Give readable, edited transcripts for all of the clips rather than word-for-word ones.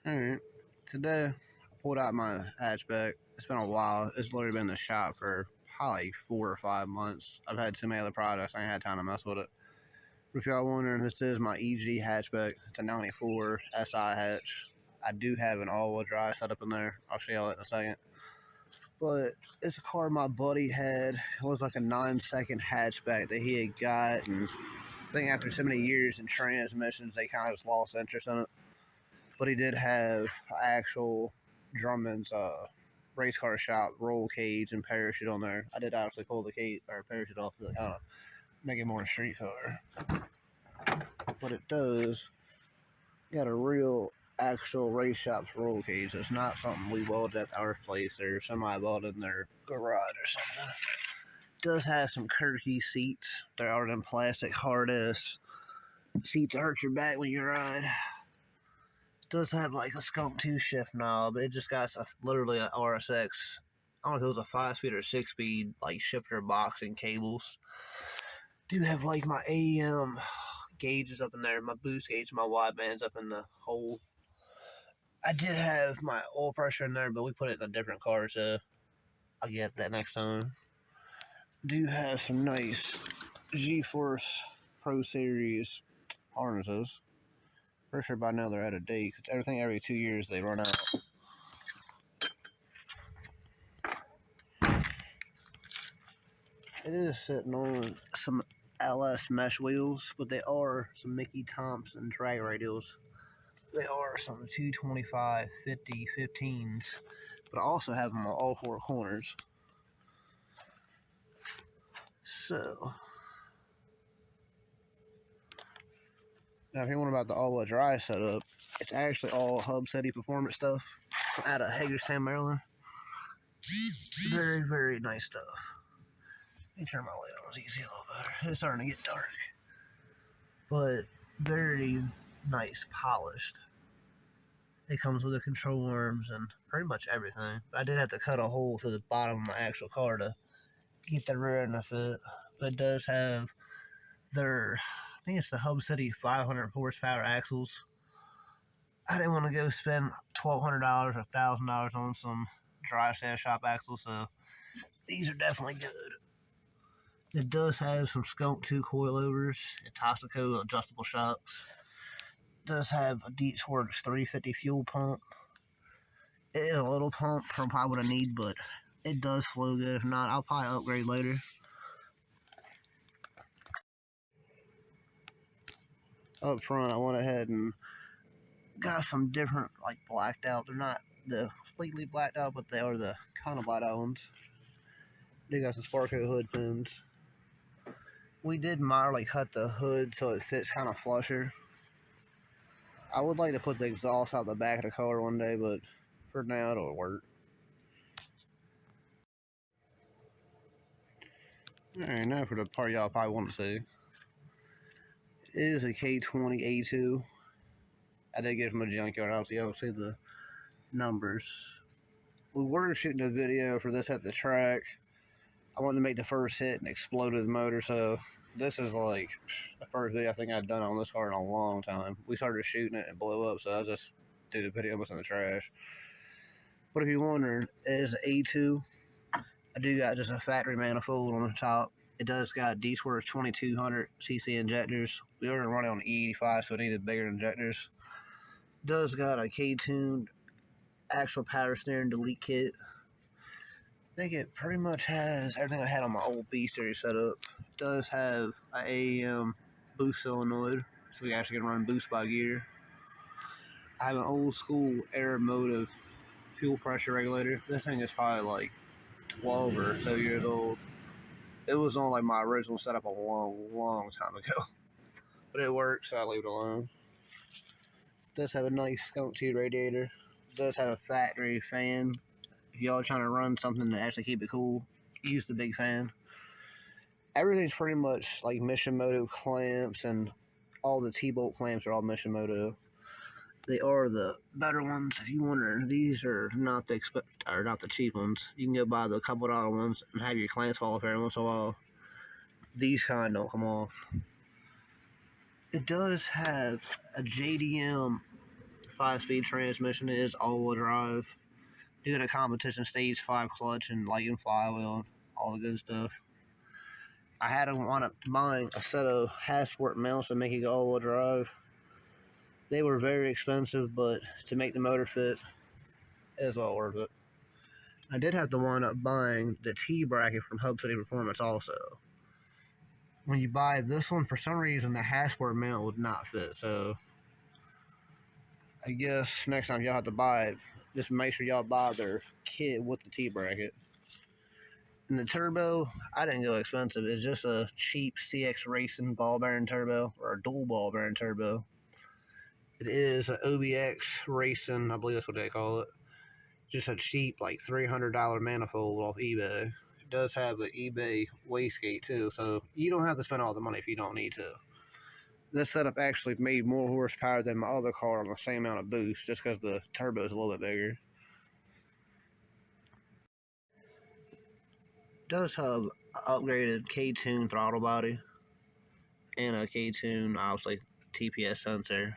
Alright, today I pulled out my hatchback. It's been a while. It's literally been in the shop for probably 4 or 5 months. I've had too many other products. I ain't had time to mess with it. But if y'all wondering, this is my EG hatchback. It's a 94 SI hatch. I do have an all-wheel drive set up in there. I'll show y'all that in a second. But it's a car my buddy had. It was like a 9-second hatchback that he had got. And I think after so many years in transmissions, they kind of just lost interest in it. But he did have actual Drummond's race car shop roll cage and parachute on there. I did actually pull the cage or parachute off to kind of make it more street car. But it does got a real actual race shop's roll cage. It's not something we welded at our place or somebody welded in their garage or something. It does have some Kirky seats. There are them plastic hard ass seats that hurt your back when you ride. Does have like a skunk 2 shift knob. It just got literally an RSX. I don't know if it was a 5-speed or 6-speed like shifter box and cables. Do have like my AM gauges up in there, my boost gauge, my widebands up in the hole. I did have my oil pressure in there, but we put it in a different car, so I'll get that next time. Do have some nice G-Force Pro Series harnesses. Pretty sure by now they're out of date. Cause every 2 years they run out. It is sitting on some LS mesh wheels, but they are some Mickey Thompson drag radials. They are some 225, 50, 15s, but I also have them on all 4 corners. So, now if you're wondering about the all-wheel drive setup, it's actually all Hub City Performance stuff out of Hagerstown, Maryland. Very, very nice stuff. Let me turn my light on so you can see a little better. It's starting to get dark. But very nice, polished. It comes with the control arms and pretty much everything. I did have to cut a hole to the bottom of my actual car to get the rear end to fit. But it does have their, I think it's the Hub City 500 horsepower axles. I didn't want to go spend $1,200 or $1,000 on some dry sand shop axles, so these are definitely good. It does have some Skunk 2 coilovers and Toxico adjustable shocks. It does have a Deep Works 350 fuel pump. It is a little pump for probably what I need, but it does flow good. If not, I'll probably upgrade later. Up front, I went ahead and got some different, like, blacked out. They're not the completely blacked out, but they are the kind of blacked out ones. They got some Sparko hood pins. We did mildly cut the hood so it fits kind of flusher. I would like to put the exhaust out the back of the car one day, but for now it'll work. Alright, now for the part y'all probably want to see. It is a K20 A2. I did get it from a junkyard. Obviously, y'all see the numbers. We were shooting a video for this at the track. I wanted to make the first hit and exploded the motor, so this is like the first video I think I've done on this car in a long time. We started shooting it and blew up, so I just did the video almost in the trash. But if you're wondering, it is an A2. I do got just a factory manifold on the top. It does got D-Swerve 2200cc injectors. We were running on E85, so it needed bigger injectors. It does got a K-tuned actual power steering delete kit. I think it pretty much has everything I had on my old B series setup. It does have an AEM boost solenoid, so we actually can run boost by gear. I have an old school air motive fuel pressure regulator. This thing is probably like 12 or so years old. It was on like my original setup a long time ago. But it works, so I leave it alone. It does have a nice Skunk 2 radiator. It does have a factory fan. If y'all are trying to run something to actually keep it cool, use the big fan. Everything's pretty much like Mission Moto clamps, and all the T-bolt clamps are all Mission Moto. They are the better ones. If you wonder, these are not the cheap ones. You can go buy the couple dollar ones and have your clamps fall off every once in a while. These kind don't come off. It does have a JDM 5-speed transmission. It is all-wheel drive. Doing a competition stage 5 clutch and light and flywheel, all the good stuff. I had to wind up buying a set of Hatchback mounts to make it all-wheel drive. They were very expensive, but to make the motor fit, it was well worth it. I did have to wind up buying the T-bracket from Hub City Performance also. When you buy this one, for some reason, the Hatchback mount would not fit, so I guess next time y'all have to buy it, just make sure y'all buy their kit with the T-bracket. And the turbo, I didn't go expensive. It's just a cheap CX Racing ball bearing turbo, or a dual ball bearing turbo. It is an OBX Racing, I believe that's what they call it. Just a cheap, like $300 manifold off eBay. It does have an eBay wastegate too, so you don't have to spend all the money if you don't need to. This setup actually made more horsepower than my other car on the same amount of boost, just because the turbo is a little bit bigger. It does have an upgraded K20 throttle body and a K20, obviously, TPS sensor.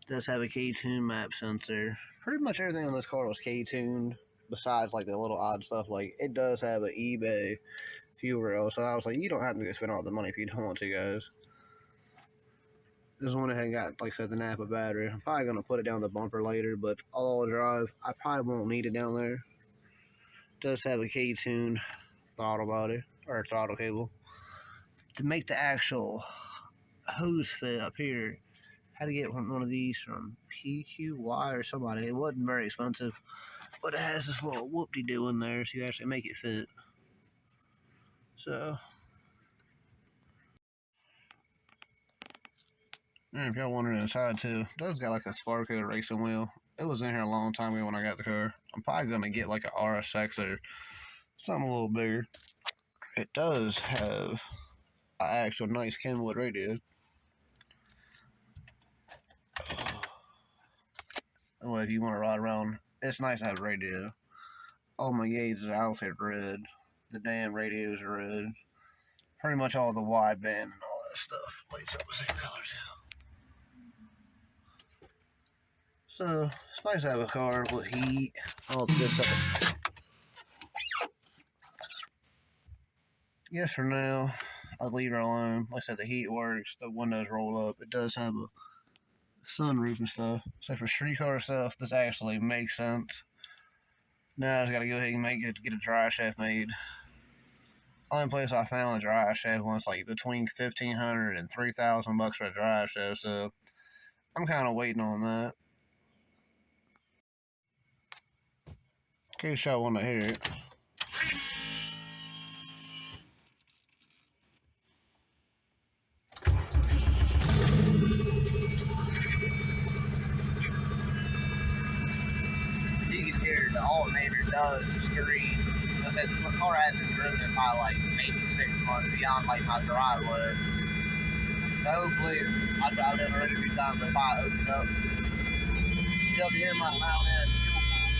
It does have a K20 map sensor. Pretty much everything on this car was K-tuned, besides like the little odd stuff. Like, it does have an eBay fuel rail, so I was like, you don't have to spend all the money if you don't want to, guys. This one ahead and got, like I said, the Napa battery. I'm probably going to put it down the bumper later, but all-wheel drive, I probably won't need it down there. It does have a K-tuned throttle body, or throttle cable. To make the actual hose fit up here, had to get one of these from PQY or somebody. It wasn't very expensive, but it has this little whoop-de-doo in there, so you actually make it fit. So, and if y'all wondering inside too, it does got like a Sparko racing wheel. It was in here a long time ago when I got the car. I'm probably gonna get like a RSX or something a little bigger. It does have an actual nice Kenwood radio. Well, if you want to ride around, it's nice to have a radio. All my gauges are outfit red. The damn radios are red. Pretty much all the wideband and all that stuff. Lights up the same color too. So it's nice to have a car with heat, all the good stuff. Yes, for now, I'll leave it alone. Like I said, the heat works. The windows roll up. It does have a sunroof and stuff. So for street car stuff, this actually makes sense. Now I just gotta go ahead and get a dry shaft made. Only place I found a dry shaft was like between $1,500 and $3,000 for a dry shaft, so I'm kind of waiting on that. In case y'all want to hear it. You can hear the alternator does scream. I said the car hasn't driven in probably like maybe 6 months beyond like my driveway. So hopefully I drive it already a few times if I open it up. You'll hear my loud ass fuel pump.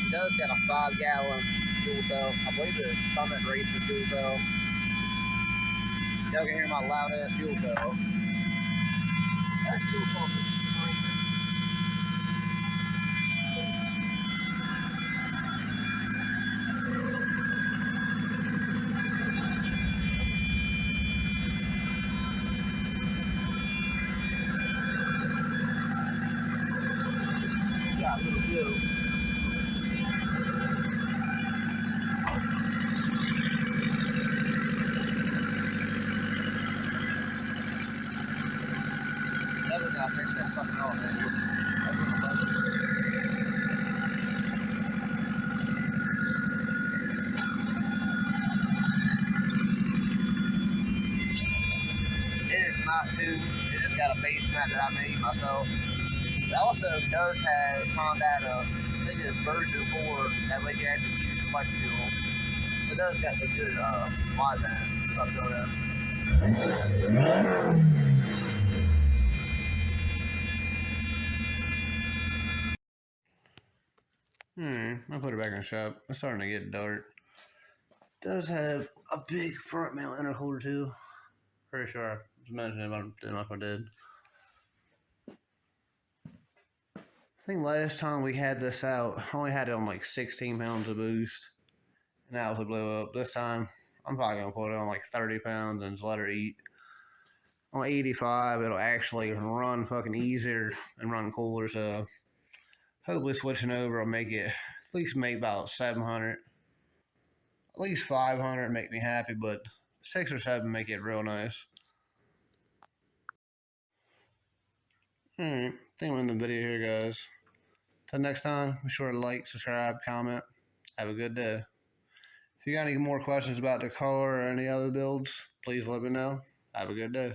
It does got a 5-gallon fuel cell. I believe it's Summit Racing fuel cell. Y'all can hear my loud ass fuel cell. That fuel pump is screaming. Got a little deal. Definitely gotta fix that fucking elevator. That's what I'm loving. It is not tuned. It just got a base mat that I made myself. It also does have Honda, I think it's version 4, that way you can actually use flex fuel. It does got the good wideband stuff going on. I'll put it back in the shop. It's starting to get dark. Does have a big front mount intercooler too. Pretty sure I was mentioning it, but I don't know if I did. I think last time we had this out, I only had it on like 16 pounds of boost, and that was a blew up. This time, I'm probably gonna put it on like 30 pounds and just let her eat. On 85, it'll actually run fucking easier and run cooler. So hopefully, switching over will make it at least make about 700, at least 500, make me happy. But 6 or 7 make it real nice. Alright, I think we're in the video here, guys. Till next time, be sure to like, subscribe, comment. Have a good day. If you got any more questions about the car or any other builds, please let me know. Have a good day.